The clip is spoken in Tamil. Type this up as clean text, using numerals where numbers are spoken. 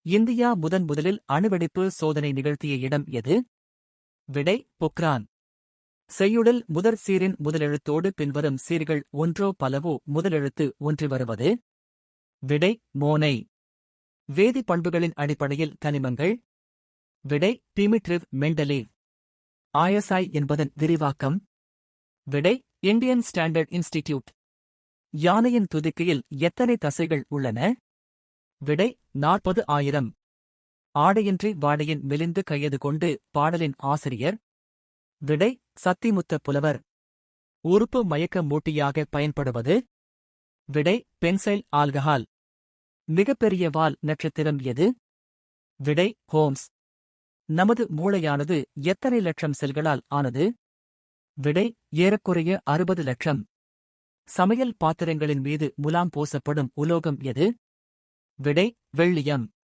இந்தியா முதலில் அணுவெடிப்பு சோதனை நிகழ்த்திய இடம் எது? விடை பொக்ரான். செய்யுளில் முதற் சீரின் முதலெழுத்தோடு பின்வரும் சீர்கள் ஒன்றோ பலவோ முதலெழுத்து ஒன்றி வருவது? விடை மோனை. வேதி பண்புகளின் அடிப்படையில் தனிமங்கள். விடை டிமிட்ரிவ் மெண்டலீவ். ISI என்பதன் விரிவாக்கம். விடை இந்தியன் ஸ்டாண்டர்ட் இன்ஸ்டிடியூட். யானையின் துதிக்கையில் எத்தனை தசைகள் உள்ளன? விடை 40,000. ஆடையின்றி வாடையின் மெலிந்து கையது கொண்டு பாடலின் ஆசிரியர். விடை சத்திமுத்த புலவர். உறுப்பு மயக்க மூட்டியாக பயன்படுவது? விடை பென்சைல் ஆல்கஹால். மிகப்பெரிய வால் நட்சத்திரம் எது? விடை ஹோம்ஸ். நமது மூளையானது எத்தனை லட்சம் செல்களால் ஆனது? விடை ஏறக்குறைய 60 லட்சம். சமையல் பாத்திரங்களின் மீது முலாம் பூசப்படும் உலோகம் எது? விடை வெள்ளியம்.